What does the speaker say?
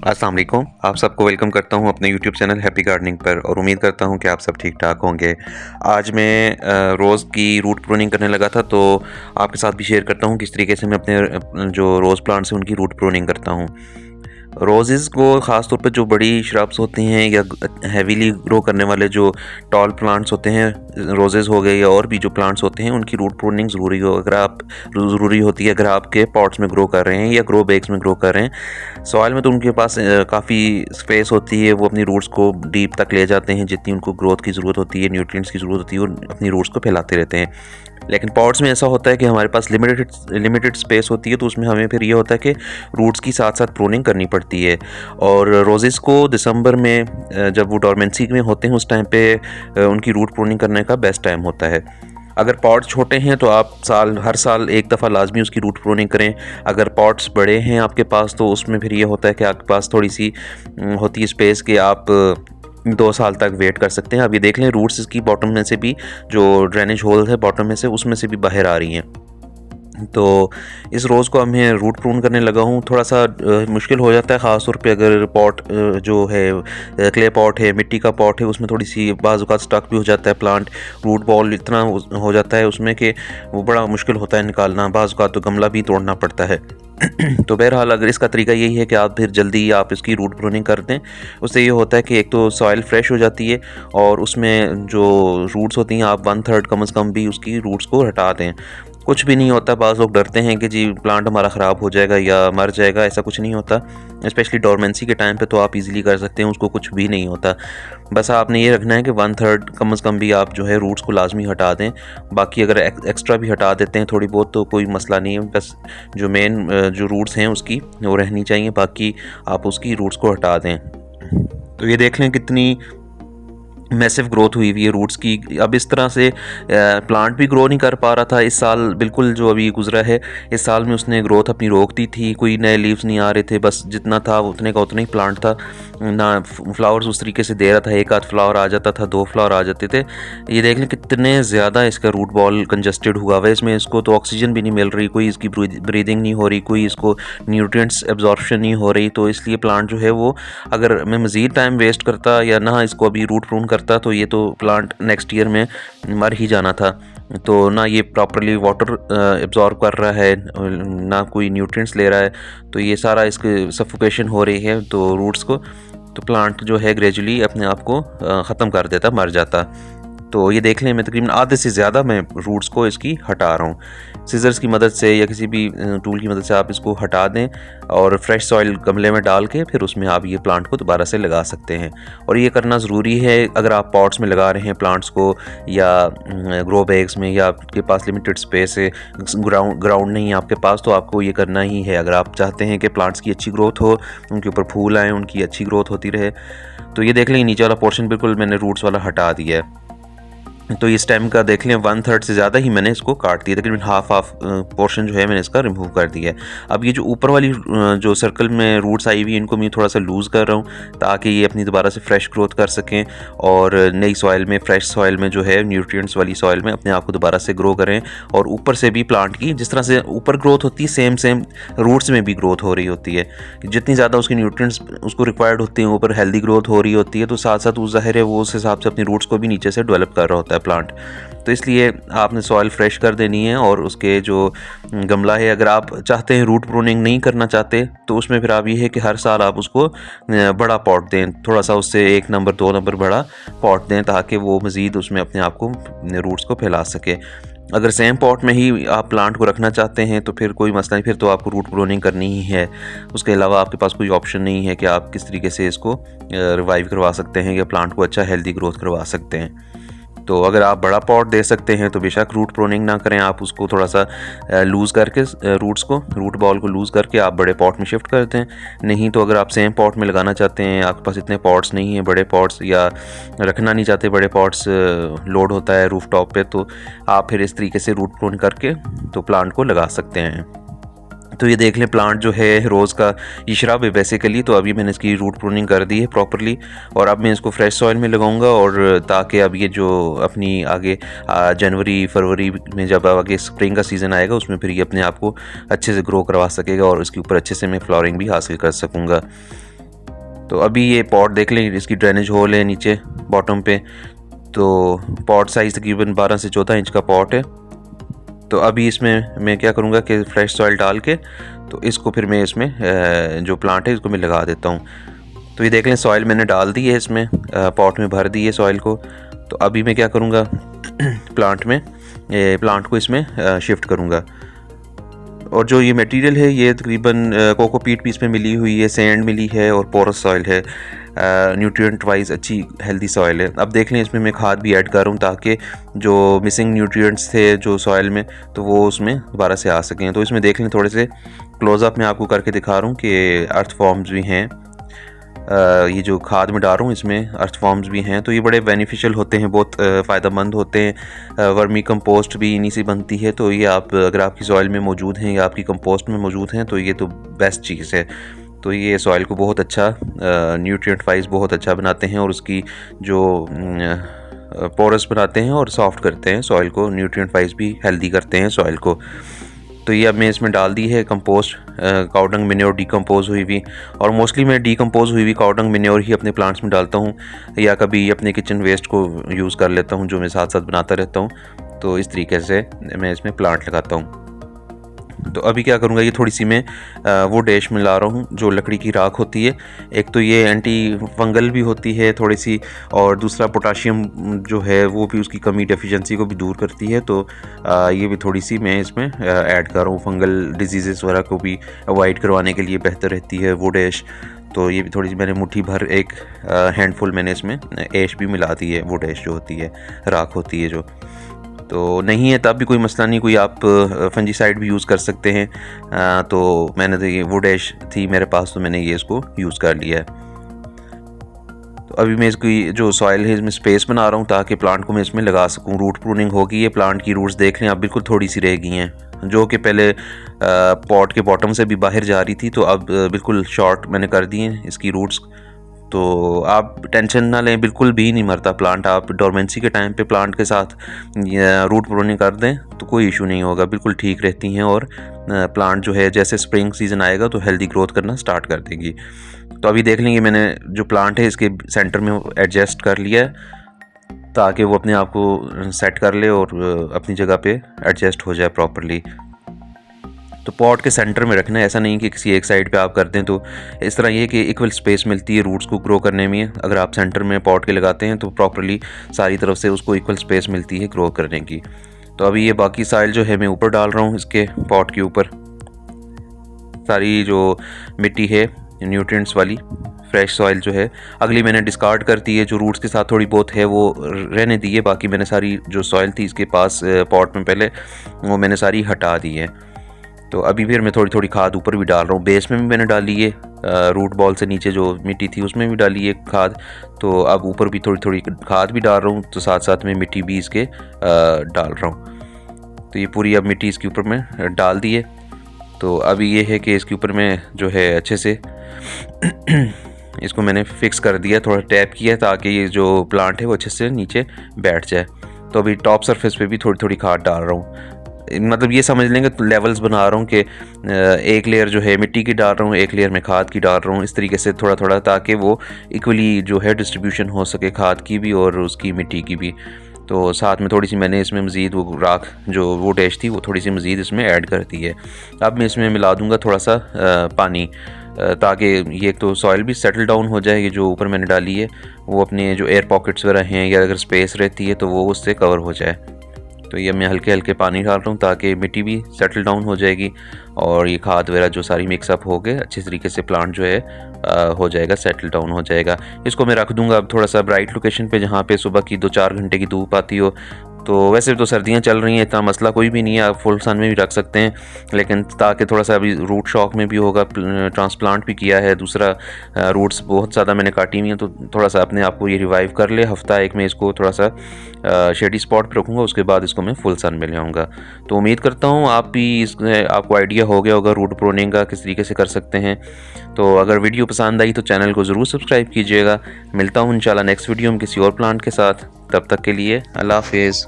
अस्सलाम वालेकुम। आप सबको वेलकम करता हूं अपने यूट्यूब चैनल हैप्पी गार्डनिंग पर और उम्मीद करता हूं कि आप सब ठीक ठाक होंगे। आज मैं रोज़ की रूट प्रूनिंग करने लगा था, तो आपके साथ भी शेयर करता हूं किस तरीके से मैं अपने जो रोज़ प्लांट्स हैं उनकी रूट प्रूनिंग करता हूं। रोज़ेज़ को ख़ास तौर पे जो बड़ी श्रब्स होती हैं या हैवीली ग्रो करने वाले जो टॉल प्लांट्स होते हैं, रोज़ेज़ हो गए या और भी जो प्लांट्स होते हैं, उनकी रूट प्रूनिंग ज़रूरी होती है अगर आपके पॉट्स में ग्रो कर रहे हैं या ग्रो बैग्स में ग्रो कर रहे हैं। सॉइल में तो उनके पास काफ़ी स्पेस होती है, वो अपनी रूट्स को डीप तक ले जाते हैं, जितनी उनको ग्रोथ की ज़रूरत होती है, न्यूट्रिएंट्स की ज़रूरत होती है, वो अपनी रूट्स को फैलाते रहते हैं। लेकिन पॉट्स में ऐसा होता है कि हमारे पास लिमिटेड स्पेस होती है, तो उसमें हमें फिर ये होता है कि रूट्स की साथ साथ प्रूनिंग करनी पड़ती है। और रोज़ेज़ को दिसंबर में जब वो डोरमेंसी में होते हैं, उस टाइम पे उनकी रूट प्रूनिंग करने का बेस्ट टाइम होता है। अगर पॉट्स छोटे हैं तो आप हर साल एक दफ़ा लाजमी उसकी रूट प्रूनिंग करें। अगर पॉट्स बड़े हैं आपके पास, तो उसमें फिर ये होता है कि आपके पास थोड़ी सी होती है स्पेस कि आप 2 साल तक वेट कर सकते हैं। अब ये देख लें, रूट्स इसकी बॉटम में से भी, जो ड्रेनेज होल है बॉटम में से, उसमें से भी बाहर आ रही हैं। तो इस रोज़ को अब मैं रूट प्रून करने लगा हूँ। थोड़ा सा मुश्किल हो जाता है, ख़ास तौर पे अगर पॉट जो है क्ले पॉट है, मिट्टी का पॉट है, उसमें थोड़ी सी बाज़ औक़ात स्टक भी हो जाता है प्लांट। रूट बॉल इतना हो जाता है उसमें कि वो बड़ा मुश्किल होता है निकालना। बाज़ औक़ात तो गमला भी तोड़ना पड़ता है। तो बहरहाल अगर इसका तरीका यही है कि आप फिर जल्दी आप इसकी रूट प्रूनिंग कर दें। उससे ये होता है कि एक तो सॉइल फ्रेश हो जाती है और उसमें जो रूट्स होती हैं, आप 1/3 कम से कम भी उसकी रूट्स को हटा दें। कुछ भी नहीं होता। बाज़ लोग डरते हैं कि जी प्लांट हमारा ख़राब हो जाएगा या मर जाएगा, ऐसा कुछ नहीं होता। स्पेशली डोरमेंसी के टाइम पे तो आप इजीली कर सकते हैं, उसको कुछ भी नहीं होता। बस आपने ये रखना है कि 1/3 कम से कम भी आप जो है रूट्स को लाजमी हटा दें। बाकी अगर एक्स्ट्रा भी हटा देते हैं थोड़ी बहुत तो कोई मसला नहीं है। बस जो मेन जो रूट्स हैं उसकी वो रहनी चाहिए, बाकी आप उसकी रूट्स को हटा दें। तो ये देख लें कितनी मैसिव ग्रोथ हुई हुई है रूट्स की। अब इस तरह से प्लांट भी ग्रो नहीं कर पा रहा था इस साल, बिल्कुल जो अभी गुजरा है इस साल में उसने ग्रोथ अपनी रोक दी थी। कोई नए लीव्स नहीं आ रहे थे, बस जितना था उतने का उतना ही प्लांट था ना। फ्लावर्स उस तरीके से दे रहा था, एक आध फ्लावर आ जाता था, 2 फ्लावर आ जाते थे। ये देख लें कितने ज़्यादा इसका रूट बॉल कंजस्टेड हुआ हुआ है। इसमें इसको तो ऑक्सीजन भी नहीं मिल रही, कोई इसकी ब्रीदिंग नहीं हो रही, कोई इसको न्यूट्रिएंट्स एब्जॉर्प्शन नहीं हो रही। तो इसलिए प्लांट जो है वो, अगर मैं मज़ीद टाइम वेस्ट करता या ना इसको अभी रूट प्रून करता, तो ये तो प्लांट नेक्स्ट ईयर में मर ही जाना था। तो ना ये प्रॉपरली वाटर एब्जॉर्ब कर रहा है, ना कोई न्यूट्रिएंट्स ले रहा है, तो ये सारा इसके सफोकेशन हो रही है तो रूट्स को। तो प्लांट जो है ग्रेजुअली अपने आप को ख़त्म कर देता, मर जाता। तो ये देख लें, मैं तकरीबन आधे से ज़्यादा मैं रूट्स को इसकी हटा रहा हूँ। सीजर्स की मदद से या किसी भी टूल की मदद से आप इसको हटा दें और फ्रेश सॉइल गमले में डाल के फिर उसमें आप ये प्लांट को दोबारा से लगा सकते हैं। और ये करना ज़रूरी है अगर आप पॉट्स में लगा रहे हैं प्लांट्स को, या ग्रो बैग्स में, या आपके पास लिमिटेड स्पेस है, ग्राउंड नहीं है आपके पास, तो आपको ये करना ही है अगर आप चाहते हैं कि प्लांट्स की अच्छी ग्रोथ हो, उनके ऊपर फूल आएँ, उनकी अच्छी ग्रोथ होती रहे। तो ये देख लें, नीचे वाला पोर्शन बिल्कुल मैंने रूट्स वाला हटा दिया है। तो इस टाइम का देख लें 1/3 से ज़्यादा ही मैंने इसको काट दिया, तकरीबन हाफ पोर्शन जो है मैंने इसका रिमूव कर दिया है। अब ये जो ऊपर वाली जो सर्कल में रूट्स आई हुई, इनको मैं थोड़ा सा लूज़ कर रहा हूँ ताकि ये अपनी दोबारा से फ्रेश ग्रोथ कर सकें और नई सॉइल में, फ्रेश सॉइल में जो है, न्यूट्रिएंट्स वाली सॉइल में अपने आप को दोबारा से ग्रो करें। और ऊपर से भी प्लांट की जिस तरह से ऊपर ग्रोथ होती है, सेम रूट्स में भी ग्रोथ हो रही होती है। जितनी ज़्यादा उसकी न्यूट्रिएंट्स उसको रिक्वायर्ड होते हैं, ऊपर हेल्दी ग्रोथ हो रही होती है, तो साथ साथ उस ज़ाहिर है वो उस हिसाब से अपनी रूट्स को भी नीचे से डेवलप कर रहा होता है प्लांट। तो इसलिए आपने सॉइल फ्रेश कर देनी है। और उसके जो गमला है, अगर आप चाहते हैं रूट प्रूनिंग नहीं करना चाहते, तो उसमें फिर आप ये है कि हर साल आप उसको बड़ा पॉट दें, थोड़ा सा उससे 1 नंबर 2 नंबर बड़ा पॉट दें, ताकि वो मज़ीद उसमें अपने आप को रूट्स को फैला सके। अगर सेम पॉट में ही आप प्लांट को रखना चाहते हैं तो फिर कोई मसला नहीं, फिर तो आपको रूट प्रूनिंग करनी ही है। उसके अलावा आपके पास कोई ऑप्शन नहीं है कि आप किस तरीके से इसको रिवाइव करवा सकते हैं या प्लांट को अच्छा हेल्दी ग्रोथ करवा सकते हैं। तो अगर आप बड़ा पॉट दे सकते हैं तो बेशक रूट प्रूनिंग ना करें, आप उसको थोड़ा सा लूज़ करके रूट बॉल को लूज़ करके आप बड़े पॉट में शिफ्ट कर दें। नहीं तो अगर आप सेम पॉट में लगाना चाहते हैं, आपके पास इतने पॉट्स नहीं हैं बड़े पॉट्स, या रखना नहीं चाहते बड़े पॉट्स, लोड होता है रूफ टॉप पे, तो आप फिर इस तरीके से रूट प्रून करके तो प्लांट को लगा सकते हैं। तो ये देख लें, प्लांट जो है रोज़ का ये श्रब है बेसिकली, तो अभी मैंने इसकी रूट प्रूनिंग कर दी है प्रॉपरली। और अब मैं इसको फ्रेश सॉइल में लगाऊंगा, और ताकि अब ये जो अपनी आगे जनवरी फरवरी में जब आगे स्प्रिंग का सीज़न आएगा, उसमें फिर ये अपने आप को अच्छे से ग्रो करवा सकेगा और इसके ऊपर अच्छे से मैं फ्लावरिंग भी हासिल कर सकूँगा। तो अभी ये पॉट देख लें, इसकी ड्रेनेज होल है नीचे बॉटम पे। तो पॉट साइज़ तकरीबन 12 से 14 इंच का पॉट है। तो अभी इसमें मैं क्या करूँगा कि फ्रेश सॉइल डाल के तो इसको फिर मैं इसमें जो प्लांट है इसको मैं लगा देता हूँ। तो ये देख लें सॉइल मैंने डाल दी है, इसमें पॉट में भर दी है सॉइल को। तो अभी मैं क्या करूँगा प्लांट को इसमें शिफ्ट करूँगा। और जो ये मटेरियल है ये तकरीबन कोकोपीट भी इसमें मिली हुई है, सैंड मिली है और पोरस सॉइल है, न्यूट्रिएंट वाइज अच्छी हेल्दी सॉइल है। अब देख लें इसमें मैं खाद भी ऐड कर रहा हूँ ताकि जो मिसिंग न्यूट्रिएंट्स थे जो सॉइल में तो वो उसमें दोबारा से आ सकें। तो इसमें देख लें थोड़े से क्लोज़अप मैं आपको करके दिखा रहा हूँ कि अर्थ फॉर्म्स भी हैं। ये जो खाद में डाल रहा हूँ इसमें अर्थ फॉर्म्स भी हैं, तो ये बड़े बेनिफिशियल होते हैं, बहुत फ़ायदेमंद होते हैं। वर्मी कंपोस्ट भी इन्हीं से बनती है। तो ये आप अगर आपकी सॉइल में मौजूद हैं या आपकी कंपोस्ट में मौजूद हैं तो ये तो बेस्ट चीज़ है। तो ये सॉइल को बहुत अच्छा न्यूट्रिएंट वाइज बहुत अच्छा बनाते हैं और उसकी जो पोरस बनाते हैं और सॉफ्ट करते हैं सॉइल को, न्यूट्रिएंट वाइज भी हेल्दी करते हैं सॉइल को। तो ये अब मैं इसमें डाल दी है कंपोस्ट, काउडंग मिन्योर डिकम्पोज हुई हुई। और मोस्टली मैं डिकम्पोज हुई हुई काउडंग मिन्योर ही अपने प्लांट्स में डालता हूँ या कभी अपने किचन वेस्ट को यूज़ कर लेता हूँ जो मैं साथ साथ बनाता रहता हूँ। तो इस तरीके से मैं इसमें प्लांट लगाता हूँ। तो अभी क्या करूँगा, ये थोड़ी सी मैं वो डैश में ला रहा हूँ जो लकड़ी की राख होती है। एक तो ये एंटी फंगल भी होती है थोड़ी सी, और दूसरा पोटाशियम जो है वो भी उसकी कमी डेफिशिएंसी को भी दूर करती है। तो ये भी थोड़ी सी मैं इसमें ऐड कर रहा हूँ, फंगल डिजीज़ वगैरह को भी अवॉइड करवाने के लिए बेहतर रहती है वो डैश। तो ये भी थोड़ी सी मैंने मुट्ठी भर एक हैंडफुल मैंने इसमें ऐश भी मिला दी है, वो डैश जो होती है राख होती है जो। तो नहीं है तब भी कोई मसला नहीं, कोई आप फंजीसाइड भी यूज़ कर सकते हैं। तो मैंने तो ये वो डैश थी मेरे पास तो मैंने ये इसको यूज़ कर लिया है। तो अभी मैं इसकी जो सॉइल है इसमें स्पेस बना रहा हूँ ताकि प्लांट को मैं इसमें लगा सकूँ। रूट प्रूनिंग होगी, ये प्लांट की रूट्स देख लें आप बिल्कुल थोड़ी सी रह गई हैं जो कि पहले पॉट के बॉटम से भी बाहर जा रही थी, तो अब बिल्कुल शॉर्ट मैंने कर दी हैं इसकी रूट्स। तो आप टेंशन ना लें, बिल्कुल भी नहीं मरता प्लांट। आप डोरमेंसी के टाइम पे प्लांट के साथ रूट प्रूनिंग कर दें तो कोई इशू नहीं होगा, बिल्कुल ठीक रहती हैं। और प्लांट जो है जैसे स्प्रिंग सीज़न आएगा तो हेल्दी ग्रोथ करना स्टार्ट कर देगी। तो अभी देख लेंगे मैंने जो प्लांट है इसके सेंटर में एडजस्ट कर लिया है ताकि वो अपने आप को सेट कर ले और अपनी जगह पे एडजस्ट हो जाए प्रॉपरली। तो पॉट के सेंटर में रखना है, ऐसा नहीं कि किसी एक साइड पे आप कर दें। तो इस तरह ये कि इक्वल स्पेस मिलती है रूट्स को ग्रो करने में। अगर आप सेंटर में पॉट के लगाते हैं तो प्रॉपरली सारी तरफ से उसको इक्वल स्पेस मिलती है ग्रो करने की। तो अभी ये बाकी सॉइल जो है मैं ऊपर डाल रहा हूँ इसके पॉट के ऊपर। सारी जो मिट्टी है न्यूट्रिएंट्स वाली फ्रेश सॉइल जो है अगली मैंने डिस्कार्ड कर दी है, जो रूट्स के साथ थोड़ी बहुत है वो रहने दी है। बाकी मैंने सारी जो सॉइल थी इसके पास पॉट में पहले वो मैंने सारी हटा दी है। तो अभी फिर मैं थोड़ी थोड़ी खाद ऊपर भी डाल रहा हूँ। बेस में भी मैंने डाली है, रूट बॉल से नीचे जो मिट्टी थी उसमें भी डाली है खाद। तो अब ऊपर भी थोड़ी थोड़ी खाद भी डाल रहा हूँ, तो साथ साथ में मिट्टी भी इसके डाल रहा हूँ। तो ये पूरी अब मिट्टी इसके ऊपर मैं डाल दी है। तो अभी ये है कि इसके ऊपर मैं जो है अच्छे से इसको मैंने फिक्स कर दिया, थोड़ा टैप किया ताकि ये जो प्लांट है वो अच्छे से नीचे बैठ जाए। तो अभी टॉप सरफेस पे भी थोड़ी थोड़ी खाद डाल रहा हूँ, मतलब ये समझ लेंगे तो लेवल्स बना रहा हूँ कि एक लेयर जो है मिट्टी की डाल रहा हूँ, एक लेयर में खाद की डाल रहा हूँ, इस तरीके से थोड़ा थोड़ा, ताकि वो इक्वली जो है डिस्ट्रीब्यूशन हो सके खाद की भी और उसकी मिट्टी की भी। तो साथ में थोड़ी सी मैंने इसमें मज़ीद वो राख जो वो डैश थी वो थोड़ी सी मज़ीद इसमें ऐड कर दी है। अब मैं इसमें मिला दूँगा थोड़ा सा पानी, ताकि ये एक तो सॉइल भी सेटल डाउन हो जाए। ये जो ऊपर मैंने डाली है वो अपने जो एयर पॉकेट्स वगैरह हैं या अगर स्पेस रहती है तो वो उससे कवर हो जाए। तो ये मैं हल्के हल्के पानी डाल रहा हूँ ताकि मिट्टी भी सेटल डाउन हो जाएगी और ये खाद वगैरह जो सारी मिक्सअप हो गए अच्छे तरीके से प्लांट जो है हो जाएगा, सेटल डाउन हो जाएगा। इसको मैं रख दूँगा अब थोड़ा सा ब्राइट लोकेशन पे जहाँ पे सुबह की 2-4 घंटे की धूप आती हो। तो वैसे तो सर्दियाँ चल रही हैं, इतना मसला कोई भी नहीं है, आप फुल सन में भी रख सकते हैं, लेकिन ताकि थोड़ा सा अभी रूट शॉक में भी होगा, ट्रांसप्लांट भी किया है, दूसरा रूट्स बहुत ज़्यादा मैंने काटी हुई हैं, तो थोड़ा सा अपने आप को ये रिवाइव कर ले। हफ्ता एक में इसको थोड़ा सा शेडी स्पॉट पर रखूँगा, उसके बाद इसको मैं फुल सन में ले आऊँगा। तो उम्मीद करता हूँ आप भी आपको आइडिया हो गया होगा रूट प्रूनिंग का किस तरीके से कर सकते हैं। तो अगर वीडियो पसंद आई तो चैनल को ज़रूर सब्सक्राइब कीजिएगा। मिलता हूँ इंशाल्लाह नेक्स्ट वीडियो में किसी और प्लांट के साथ, तब तक के लिए अल्लाह हाफिज़।